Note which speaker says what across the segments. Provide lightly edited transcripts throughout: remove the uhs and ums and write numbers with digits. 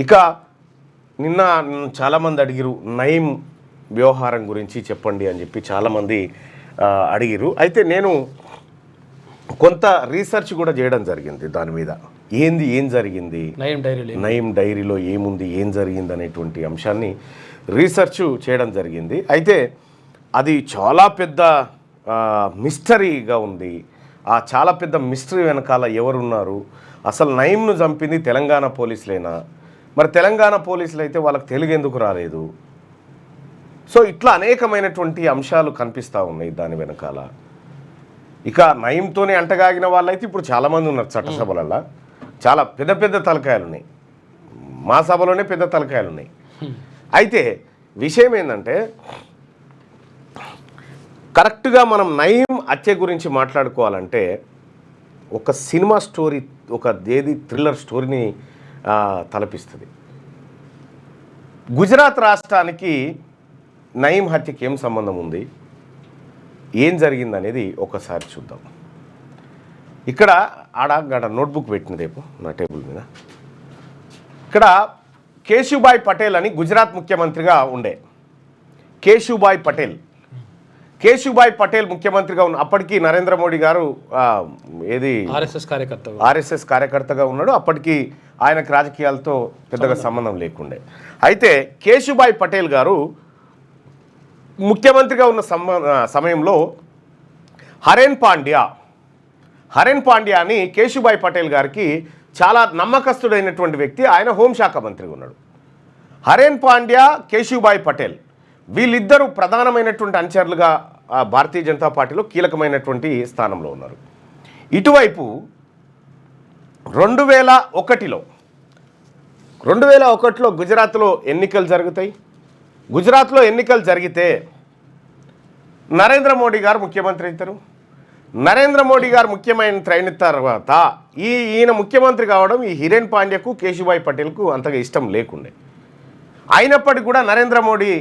Speaker 1: ఇక నిన్న చాలామంది అడిగిరు నయీం వ్యవహారం గురించి చెప్పండి అని చెప్పి చాలామంది అడిగిరు. అయితే నేను కొంత రీసెర్చ్ కూడా చేయడం జరిగింది దాని మీద. ఏం జరిగింది, నయీం డైరీలో ఏముంది, ఏం జరిగింది అనేటువంటి అంశాన్ని రీసెర్చ్ చేయడం జరిగింది. అయితే అది చాలా పెద్ద మిస్టరీగా ఉంది. ఆ చాలా పెద్ద మిస్టరీ వెనకాల ఎవరున్నారు, అసలు నయీంను చంపింది తెలంగాణ పోలీసులేనా, మరి తెలంగాణ పోలీసులు అయితే వాళ్ళకి తెలుగు ఎందుకు రాలేదు, సో ఇట్లా అనేకమైనటువంటి అంశాలు కనిపిస్తూ ఉన్నాయి దాని వెనకాల. ఇక నయీంతోనే అంటగాగిన వాళ్ళైతే ఇప్పుడు చాలామంది ఉన్నారు చట్టసభలలో. చాలా పెద్ద పెద్ద తలకాయలు ఉన్నాయి, మా సభలోనే పెద్ద తలకాయలు ఉన్నాయి. అయితే విషయం ఏంటంటే కరెక్ట్గా మనం నయీం హత్య గురించి మాట్లాడుకోవాలంటే ఒక సినిమా స్టోరీ, ఒక థ్రిల్లర్ స్టోరీని తలపిస్తుంది. గుజరాత్ రాష్ట్రానికి నయీం హత్యకి ఏం సంబంధం ఉంది, ఏం జరిగిందనేది ఒకసారి చూద్దాం. ఇక్కడ ఆడ నోట్బుక్ పెట్టిన రేపు నా టేబుల్ మీద. ఇక్కడ కేశుభాయ్ పటేల్ అని గుజరాత్ ముఖ్యమంత్రిగా ఉండే కేశుభాయ్ పటేల్ ముఖ్యమంత్రిగా ఉన్న అప్పటికి నరేంద్ర మోడీ గారు ఆర్ఎస్ఎస్ కార్యకర్తగా ఉన్నాడు. అప్పటికి ఆయనకు రాజకీయాలతో పెద్దగా సంబంధం లేకుండే. అయితే కేశుభాయ్ పటేల్ గారు ముఖ్యమంత్రిగా ఉన్న సమయంలో హరేన్ పాండ్యా అని కేశుభాయ్ పటేల్ గారికి చాలా నమ్మకస్తుడైనటువంటి వ్యక్తి. ఆయన హోంశాఖ మంత్రిగా ఉన్నాడు. హరేన్ పాండ్యా, కేశుభాయ్ పటేల్ వీళ్ళిద్దరూ ప్రధానమైనటువంటి అనుచరులుగా భారతీయ జనతా పార్టీలో కీలకమైనటువంటి స్థానంలో ఉన్నారు. ఇటువైపు 2001లో గుజరాత్లో ఎన్నికలు జరుగుతాయి. గుజరాత్లో ఎన్నికలు జరిగితే నరేంద్ర మోడీ గారు ముఖ్యమంత్రి అవుతారు. నరేంద్ర మోడీ గారు ముఖ్యమంత్రి అయిన తర్వాత ఈయన ముఖ్యమంత్రి కావడం ఈ హరేన్ పాండ్యాకు, కేశుభాయ్ పటేల్కు అంతగా ఇష్టం లేకుండే. అయినప్పటికీ కూడా నరేంద్ర మోడీ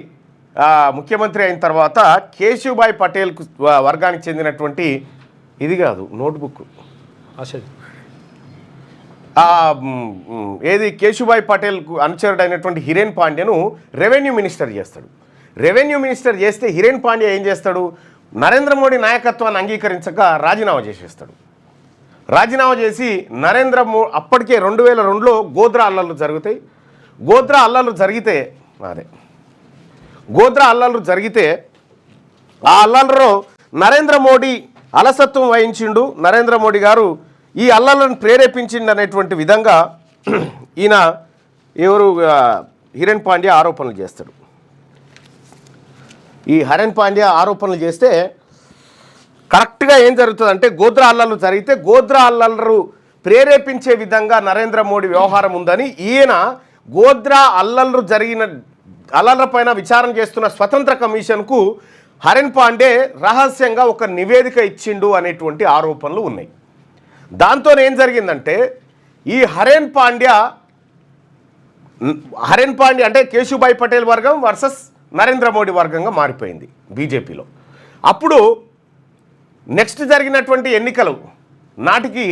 Speaker 1: ముఖ్యమంత్రి అయిన తర్వాత కేశుభాయ్ పటేల్కు వర్గానికి చెందినటువంటి ఇది కాదు notebook Keshubhai పటేల్కు అనుచరుడైనటువంటి Haren పాండ్యాను revenue minister చేస్తాడు. రెవెన్యూ మినిస్టర్ చేస్తే హరేన్ పాండ్యా ఏం చేస్తాడు, నరేంద్ర మోడీ నాయకత్వాన్ని అంగీకరించక రాజీనామా చేసేస్తాడు. రాజీనామా చేసి అప్పటికే 2002లో గోద్రా అల్లర్లు జరుగుతాయి. గోద్రా అల్లర్లు జరిగితే ఆ అల్లర్లో నరేంద్ర మోడీ అలసత్వం వహించిండు. నరేంద్ర మోడీ గారు ఈ అల్లర్లను ప్రేరేపించిండు అనేటువంటి విధంగా హరేన్ పాండ్యా ఆరోపణలు చేస్తాడు. ఈ హరేన్ పాండ్యా ఆరోపణలు చేస్తే కరెక్ట్గా ఏం జరుగుతుందంటే గోద్రా అల్లర్లు జరిగితే గోద్రా అల్లర్లు ప్రేరేపించే విధంగా నరేంద్ర మోడీ వ్యవహారం ఉందని ఈయన గోద్రా అల్లర్ల పైన విచారణ చేస్తున్న స్వతంత్ర కమిషన్కు హరేన్ పాండే రహస్యంగా ఒక నివేదిక ఇచ్చిండు అనేటువంటి ఆరోపణలు ఉన్నాయి. దాంతో ఏం జరిగిందంటే ఈ హరేన్ పాండ్యా అంటే కేశుభాయ్ పటేల్ వర్గం వర్సెస్ నరేంద్ర మోడీ వర్గంగా మారిపోయింది బీజేపీలో. అప్పుడు నెక్స్ట్ జరిగినటువంటి ఎన్నికలు నాటికి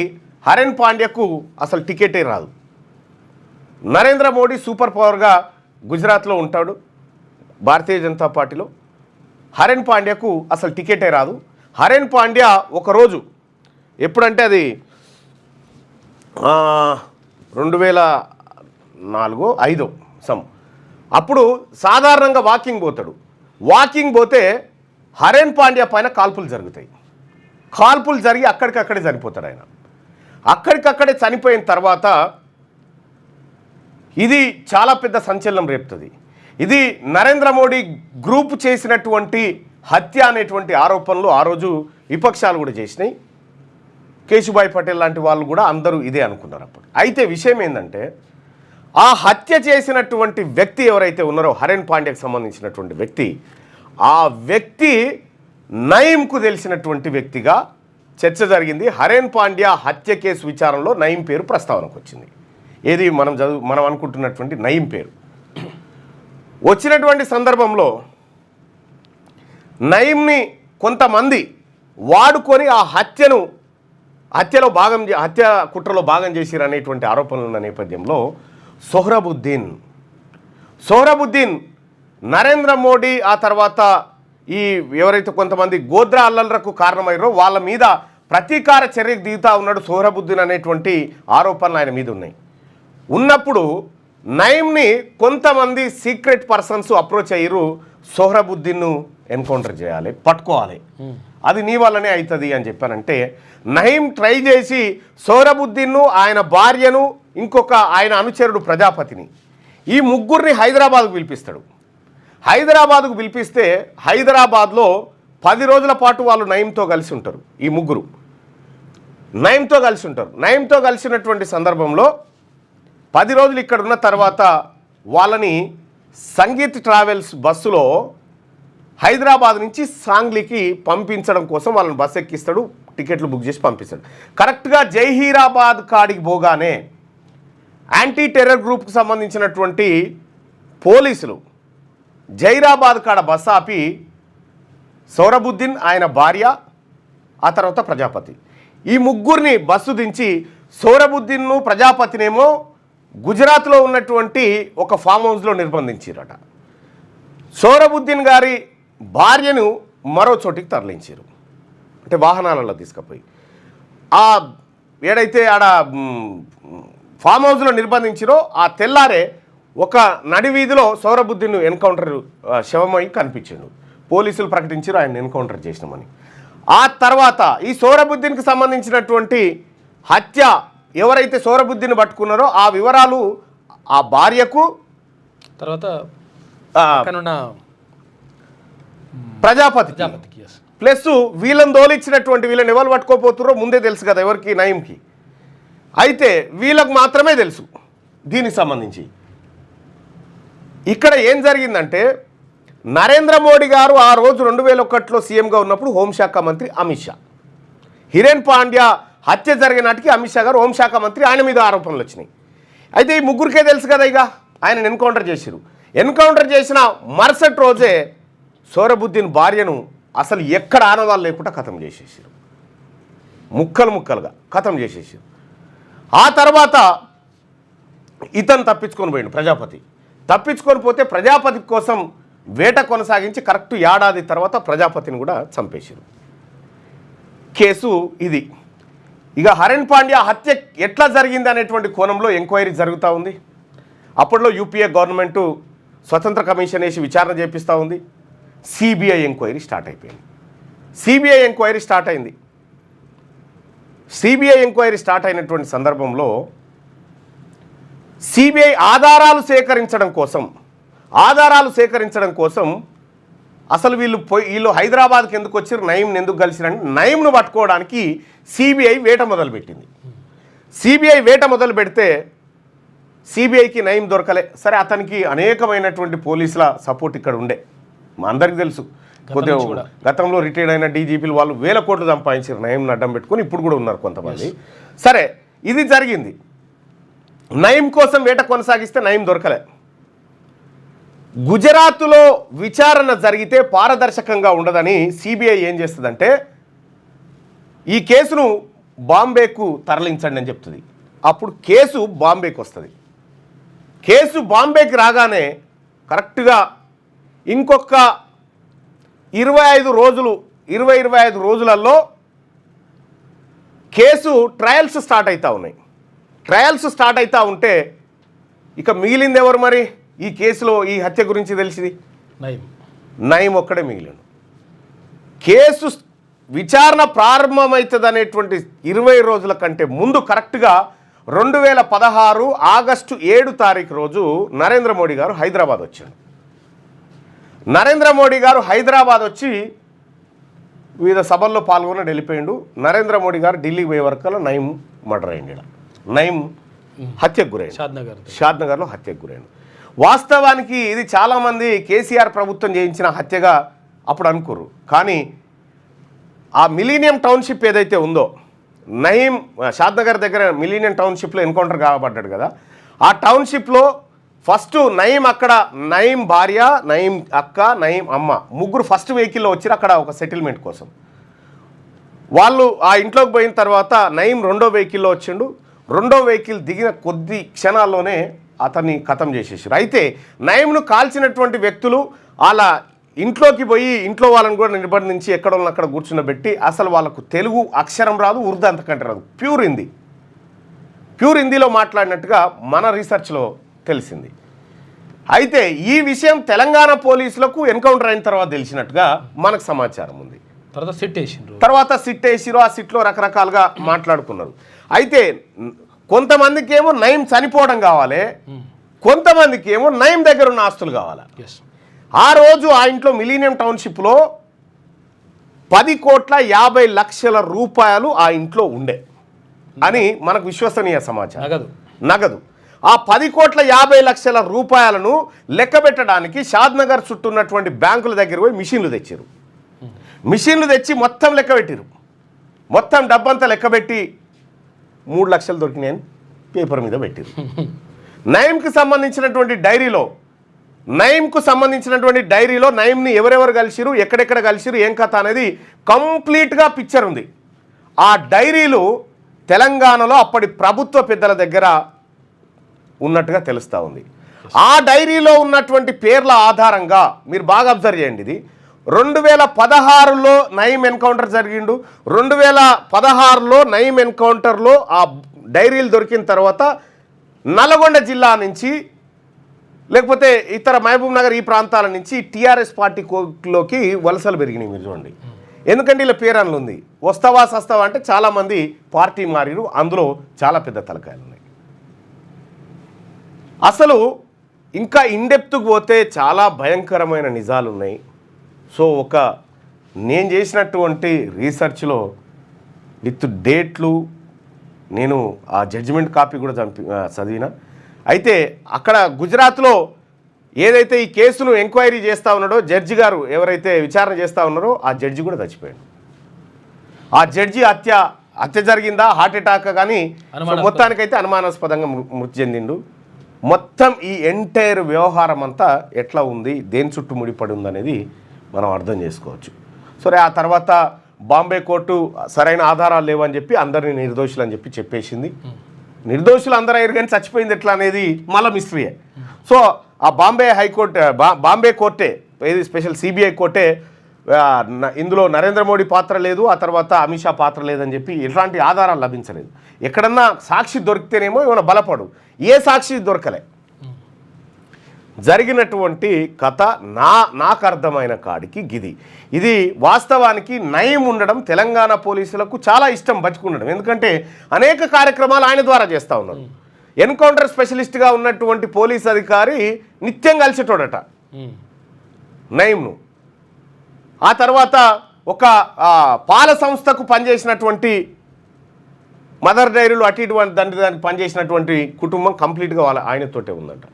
Speaker 1: హరేన్ పాండ్యాకు అసలు టికెటే రాదు. నరేంద్ర మోడీ సూపర్ పవర్గా గుజరాత్లో ఉంటాడు భారతీయ జనతా పార్టీలో. హరేన్ పాండ్యాకు అసలు టికెటే రాదు. హరేన్ పాండ్యా ఒకరోజు ఎప్పుడంటే అది 2004-05 అప్పుడు సాధారణంగా వాకింగ్ పోతే హరేన్ పాండ్యా పైన కాల్పులు జరుగుతాయి. కాల్పులు జరిగి అక్కడికక్కడే చనిపోతాడు ఆయన. అక్కడికక్కడే చనిపోయిన తర్వాత ఇది చాలా పెద్ద సంచలనం రేపుతుంది. ఇది నరేంద్ర మోడీ గ్రూప్ చేసినటువంటి హత్య అనేటువంటి ఆరోపణలు ఆ రోజు విపక్షాలు కూడా చేసినాయి. కేశుభాయ్ పటేల్ లాంటి వాళ్ళు కూడా అందరూ ఇదే అనుకున్నారు అప్పుడు. అయితే విషయం ఏంటంటే ఆ హత్య చేసినటువంటి వ్యక్తి ఎవరైతే ఉన్నారో హరేన్ పాండ్యాకు సంబంధించినటువంటి వ్యక్తి, ఆ వ్యక్తి నయీంకు తెలిసినటువంటి వ్యక్తిగా చర్చ జరిగింది. హరేన్ పాండ్యా హత్య కేసు విచారణలో నయీం పేరు ప్రస్తావనకు వచ్చింది. ఏది మనం అనుకుంటున్నటువంటి నయీం పేరు వచ్చినటువంటి సందర్భంలో నయీంని కొంతమంది వాడుకొని ఆ హత్య కుట్రలో భాగం చేసిరు అనేటువంటి ఆరోపణలు ఉన్న నేపథ్యంలో సోహ్రబుద్దీన్ నరేంద్ర మోడీ ఆ తర్వాత ఈ ఎవరైతే కొంతమంది గోద్రా అల్లర్లకు కారణమయ్యారో వాళ్ళ మీద ప్రతీకార చర్యకు దిగుతా ఉన్నాడు సోహ్రబుద్దీన్ అనేటువంటి ఆరోపణలు ఆయన మీద ఉన్నాయి. ఉన్నప్పుడు నయీంని కొంతమంది సీక్రెట్ పర్సన్స్ అప్రోచ్ అయ్యారు, సోహ్రబుద్దీన్ను ఎన్కౌంటర్ చేయాలి, పట్టుకోవాలి, అది నీ వల్లనే అవుతుంది అని చెప్పానంటే నయీం ట్రై చేసి సోహ్రబుద్దీన్ను, ఆయన భార్యను, ఇంకొక ఆయన అనుచరుడు ప్రజాపతిని, ఈ ముగ్గురిని హైదరాబాద్కు పిలిపిస్తాడు. హైదరాబాద్కు పిలిపిస్తే హైదరాబాద్లో 10 రోజుల పాటు వాళ్ళు నయీంతో కలిసి ఉంటారు. ఈ ముగ్గురు నయీంతో కలిసి ఉంటారు. నయీంతో కలిసినటువంటి సందర్భంలో 10 రోజులు ఇక్కడ ఉన్న తర్వాత వాళ్ళని సంగీత్ ట్రావెల్స్ బస్సులో హైదరాబాద్ నుంచి సాంగ్లీకి పంపించడం కోసం వాళ్ళని బస్సు ఎక్కిస్తాడు, టికెట్లు బుక్ చేసి పంపిస్తాడు. కరెక్ట్గా జైహీరాబాద్ కాడికి పోగానే యాంటీ టెర్రర్ గ్రూప్కి సంబంధించినటువంటి పోలీసులు జైరాబాద్ కాడ బస్ ఆపి సోహ్రబుద్దీన్, ఆయన భార్య, ఆ తర్వాత ప్రజాపతి, ఈ ముగ్గురిని బస్సు దించి సోహ్రబుద్దీన్ను ప్రజాపతినేమో గుజరాత్లో ఉన్నటువంటి ఒక ఫామ్ హౌస్లో నిర్బంధించారట. సోహ్రబుద్దీన్ గారి భార్యను మరో చోటికి తరలించారు, అంటే వాహనాలలో తీసుకుపోయి ఆ ఏడైతే ఆడ ఫామ్ హౌస్లో నిర్బంధించారో ఆ తెల్లారే ఒక నడివీధిలో సోహ్రబుద్దీన్ ఎన్కౌంటర్ శవమై కనిపించాడు. పోలీసులు ప్రకటించారు ఆయన ఎన్కౌంటర్ చేసినామని. ఆ తర్వాత ఈ సోహ్రబుద్దీన్కి సంబంధించినటువంటి హత్య ఎవరైతే సోహ్రబుద్దీన్ పట్టుకున్నారో ఆ వివరాలు ఆ భార్యకు, తర్వాత ప్రజాపతికి, ప్లస్ వీళ్ళని దోలిచ్చినటువంటి వీళ్ళని ఎవరు పట్టుకోపోతున్నారో ముందే తెలుసు కదా ఎవరికి, నయీంకి. అయితే వీళ్ళకు మాత్రమే తెలుసు దీనికి సంబంధించి. ఇక్కడ ఏం జరిగిందంటే నరేంద్ర మోడీ గారు ఆ రోజు 2001లో సీఎంగా ఉన్నప్పుడు హోంశాఖ మంత్రి అమిత్ షా, హిరేన్ పాండ్యా హత్య జరిగిన నాటికి అమిత్ షా గారు హోంశాఖ మంత్రి, ఆయన మీద ఆరోపణలు వచ్చినాయి. అయితే ఈ ముగ్గురికే తెలుసు కదా ఇక ఆయన ఎన్కౌంటర్ చేసిరు. ఎన్కౌంటర్ చేసిన మరుసటి రోజే సోహ్రబుద్దీన్ భార్యను అసలు ఎక్కడ ఆనవాళ్ళు లేకుండా ఖతం చేసేసారు, ముక్కలుగా ఖతం చేసేసారు. ఆ తర్వాత ఇతను తప్పించుకొని పోయాడు, ప్రజాపతి తప్పించుకొని పోతే ప్రజాపతి కోసం వేట కొనసాగించి కరెక్ట్ ఏడాది తర్వాత ప్రజాపతిని కూడా చంపేశారు. కేసు ఇది. ఇక హిరేన్ పాండ్యా హత్య ఎట్లా జరిగింది అనేటువంటి కోణంలో ఎంక్వైరీ జరుగుతూ ఉంది. అప్పట్లో యూపీఏ గవర్నమెంటు స్వతంత్ర కమిషన్ వేసి విచారణ చేపిస్తూ ఉంది. సిబిఐ ఎంక్వైరీ స్టార్ట్ అయిపోయింది. సిబిఐ ఎంక్వైరీ స్టార్ట్ అయింది. సిబిఐ ఎంక్వైరీ స్టార్ట్ అయినటువంటి సందర్భంలో సిబిఐ ఆధారాలు సేకరించడం కోసం అసలు వీళ్ళు హైదరాబాద్కి ఎందుకు వచ్చారు, నయీంని ఎందుకు కలిసిరని నయీంను పట్టుకోవడానికి సిబిఐ వేట మొదలుపెట్టింది. సిబిఐ వేట మొదలు పెడితే సిబిఐకి నయీం దొరకలే. సరే, అతనికి అనేకమైనటువంటి పోలీసుల సపోర్ట్ ఇక్కడ ఉండే, మా అందరికీ తెలుసు. కొద్దిగా గతంలో రిటైర్డ్ అయిన డీజీపీలు వాళ్ళు 1000 కోట్లు సంపాదించారు నయీంని అడ్డం పెట్టుకొని, ఇప్పుడు కూడా ఉన్నారు కొంతమంది. సరే, ఇది జరిగింది. నయీం కోసం వేట కొనసాగిస్తే నయీం దొరకలే. గుజరాత్లో విచారణ జరిగితే పారదర్శకంగా ఉండదని సిబిఐ ఏం చేస్తుందంటే ఈ కేసును బాంబేకు తరలించండి అని చెప్తుంది. అప్పుడు కేసు బాంబేకి వస్తుంది. కేసు బాంబేకి రాగానే కరెక్ట్గా ఇంకొక 25 రోజులలో కేసు ట్రయల్స్ స్టార్ట్ అవుతూ ఉన్నాయి. ట్రయల్స్ స్టార్ట్ అవుతూ ఉంటే ఇక మిగిలింది ఎవరు మరి ఈ కేసులో ఈ హత్య గురించి తెలిసింది? నయీం ఒక్కడే మిగిలిండు. కేసు విచారణ ప్రారంభమవుతుంది అనేటువంటి 20 రోజుల కంటే ముందు కరెక్ట్గా 2016 ఆగస్టు 7 తారీఖు రోజు నరేంద్ర మోడీ గారు హైదరాబాద్ వచ్చాడు. నరేంద్ర మోడీ గారు హైదరాబాద్ వచ్చి వివిధ సభల్లో పాల్గొని వెళ్ళిపోయిండు. నరేంద్ర మోడీ గారు ఢిల్లీకి పోయే వరకు నయీం మర్డర్ అయింది. నయీం హత్యకు గురైంది, షాద్నగర్లో హత్యకు గురైంది. వాస్తవానికి ఇది చాలామంది కేసీఆర్ ప్రభుత్వం చేయించిన హత్యగా అప్పుడు అనుకోరు. కానీ ఆ మిలీనియం టౌన్షిప్ ఏదైతే ఉందో, నయీం షాద్నగర్ దగ్గర మిలీనియం టౌన్షిప్లో ఎన్కౌంటర్ కాబడ్డాడు కదా, ఆ టౌన్షిప్లో ఫస్ట్ నయీం అక్కడ, నయీం భార్య, నయీం అక్క, నయీం అమ్మ ముగ్గురు ఫస్ట్ వెహికల్లో వచ్చారు అక్కడ ఒక సెటిల్మెంట్ కోసం. వాళ్ళు ఆ ఇంట్లోకి పోయిన తర్వాత నయీం రెండో వెహికల్లో వచ్చిండు. రెండో వెహికల్ దిగిన కొద్ది క్షణాల్లోనే అతన్ని ఖతం చేసేసారు. అయితే నయంను కాల్చినటువంటి వ్యక్తులు అలా ఇంట్లోకి పోయి ఇంట్లో వాళ్ళని కూడా నిర్బంధించి ఎక్కడ అక్కడ కూర్చున్నబెట్టి అసలు వాళ్ళకు తెలుగు అక్షరం రాదు, ఉర్దూ అంతకంటే రాదు, ప్యూర్ హిందీలో మాట్లాడినట్టుగా మన రీసెర్చ్లో తెలిసింది. అయితే ఈ విషయం తెలంగాణ పోలీసులకు ఎన్కౌంటర్ అయిన తర్వాత తెలిసినట్టుగా మనకు సమాచారం ఉంది. తర్వాత సిట్ వేసిరు, ఆ సిట్లో రకరకాలుగా మాట్లాడుకున్నారు. అయితే కొంతమందికి ఏమో నయం చనిపోవడం కావాలి, కొంతమందికి ఏమో నయం దగ్గర ఉన్న ఆస్తులు కావాలి. ఆ రోజు ఆ ఇంట్లో మిలీనియం టౌన్షిప్లో 10,50,00,000 రూపాయలు ఆ ఇంట్లో ఉండే అని మనకు విశ్వసనీయ సమాచారం. నగదు ఆ 10,50,00,000 రూపాయలను లెక్క పెట్టడానికి షాద్నగర్ చుట్టూ ఉన్నటువంటి బ్యాంకుల దగ్గర పోయి మిషన్లు తెచ్చారు. మిషన్లు తెచ్చి మొత్తం లెక్క పెట్టారు. మొత్తం డబ్బంతా లెక్కబెట్టి 3 లక్షలు దొరికినాయని పేపర్ మీద పెట్టారు. నయంకి సంబంధించినటువంటి డైరీలో నయంని ఎవరెవరు కలిసిరు, ఎక్కడెక్కడ కలిసిరు, ఏం కథ అనేది కంప్లీట్గా పిక్చర్ ఉంది. ఆ డైరీలు తెలంగాణలో అప్పటి ప్రభుత్వ పెద్దల దగ్గర ఉన్నట్టుగా తెలుస్తూ ఉంది. ఆ డైరీలో ఉన్నటువంటి పేర్ల ఆధారంగా మీరు బాగా అబ్జర్వ్ చేయండి. ఇది 2016లో నయం ఎన్కౌంటర్ జరిగిండు. 2016లో నయం ఎన్కౌంటర్లో ఆ డైరీలు దొరికిన తర్వాత నల్గొండ జిల్లా నుంచి లేకపోతే ఇతర మహబూబ్ నగర్ ఈ ప్రాంతాల నుంచి టీఆర్ఎస్ పార్టీలోకి వలసలు పెరిగినాయి. మీరు చూడండి, ఎందుకంటే ఇలా పేరన్లు ఉంది. వస్తావా సస్తావా అంటే చాలామంది పార్టీ మారిరు, అందులో చాలా పెద్ద తలకాయలు ఉన్నాయి. అసలు ఇంకా ఇన్డెప్త్కి పోతే చాలా భయంకరమైన నిజాలు ఉన్నాయి. సో నేను చేసినటువంటి రీసెర్చ్లో విత్ డేట్లు నేను ఆ జడ్జిమెంట్ కాపీ కూడా చదివిన. అయితే అక్కడ గుజరాత్లో ఏదైతే ఈ కేసును ఎంక్వైరీ చేస్తూ ఉన్నాడో జడ్జి గారు, ఎవరైతే విచారణ చేస్తూ ఉన్నారో ఆ జడ్జి కూడా చచ్చిపోయాడు. ఆ జడ్జి హత్య జరిగిందా, హార్ట్ అటాక్ కానీ మొత్తానికైతే అనుమానాస్పదంగా మృతి చెందిండు. మొత్తం ఈ ఎంటైర్ వ్యవహారం అంతా ఎట్లా ఉంది, దేని చుట్టూ ముడిపడి ఉందనేది మనం అర్థం చేసుకోవచ్చు. సరే, ఆ తర్వాత బాంబే కోర్టు సరైన ఆధారాలు లేవని చెప్పి అందరినీ నిర్దోషులు అని చెప్పేసింది. నిర్దోషులు అందరూ అయ్యారు కానీ చచ్చిపోయింది ఎట్లా అనేది మళ్ళీ మిస్టరీయే. సో ఆ బాంబే కోర్టే, ఏది స్పెషల్ సిబిఐ కోర్టే ఇందులో నరేంద్ర మోడీ పాత్ర లేదు, ఆ తర్వాత అమిత్ షా పాత్ర లేదని చెప్పి ఎట్లాంటి ఆధారాలు లభించలేదు. ఎక్కడన్నా సాక్షి దొరికితేనేమో ఏమైనా బలపడు, ఏ సాక్షి దొరకలే. జరిగినటువంటి కథ నాకు అర్థమైన కాడికి ఇది వాస్తవానికి నయం ఉండడం తెలంగాణ పోలీసులకు చాలా ఇష్టం బతికుండడం. ఎందుకంటే అనేక కార్యక్రమాలు ఆయన ద్వారా చేస్తూ ఉన్నారు. ఎన్కౌంటర్ స్పెషలిస్ట్గా ఉన్నటువంటి పోలీస్ అధికారి నిత్యం కలిసేటోడట నయంను. ఆ తర్వాత ఒక పాల సంస్థకు పనిచేసినటువంటి మదర్ డైరీలు అటు ఇటువంటి దానికి పనిచేసినటువంటి కుటుంబం కంప్లీట్గా ఆయనతోటే ఉందంట.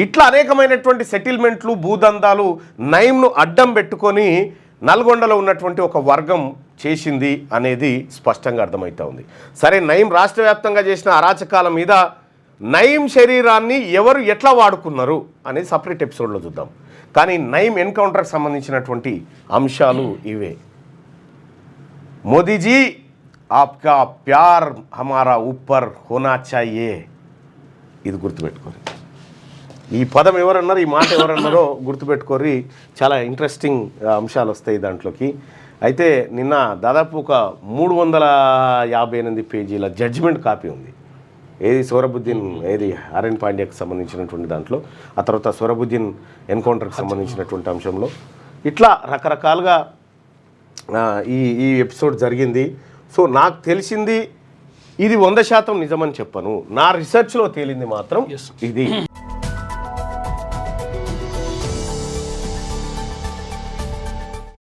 Speaker 1: ఇట్లా అనేకమైనటువంటి సెటిల్మెంట్లు, భూదందాలు నయంను అడ్డం పెట్టుకొని నల్గొండలో ఉన్నటువంటి ఒక వర్గం చేసింది అనేది స్పష్టంగా అర్థమవుతూ ఉంది. సరే, నయం రాష్ట్ర వ్యాప్తంగా చేసిన అరాచకాల మీద నయం శరీరాన్ని ఎవరు ఎట్లా వాడుకున్నారు అనేది సపరేట్ ఎపిసోడ్లో చూద్దాం. కానీ నయం ఎన్కౌంటర్కి సంబంధించినటువంటి అంశాలు ఇవే. మోదీజీ ఆప్కా ప్యార్ హమారా ఊపర్ హోనా చాయే, ఇది గుర్తుపెట్టుకోరు. ఈ పదం ఎవరన్నారు, ఈ మాట ఎవరన్నారో గుర్తుపెట్టుకోరి. చాలా ఇంట్రెస్టింగ్ అంశాలు వస్తాయి దాంట్లోకి. అయితే నిన్న దాదాపు ఒక 358 పేజీల జడ్జిమెంట్ కాపీ ఉంది. ఏది సోహరాబుద్దీన్, ఏది ఆర్ఎన్ పాండ్యాకి సంబంధించినటువంటి దాంట్లో, ఆ తర్వాత సోహరాబుద్దీన్ ఎన్కౌంటర్కి సంబంధించినటువంటి అంశంలో ఇట్లా రకరకాలుగా ఈ ఎపిసోడ్ జరిగింది. సో నాకు తెలిసింది ఇది 100% నిజమని చెప్పను. నా రీసెర్చ్లో తేలింది మాత్రం ఇది.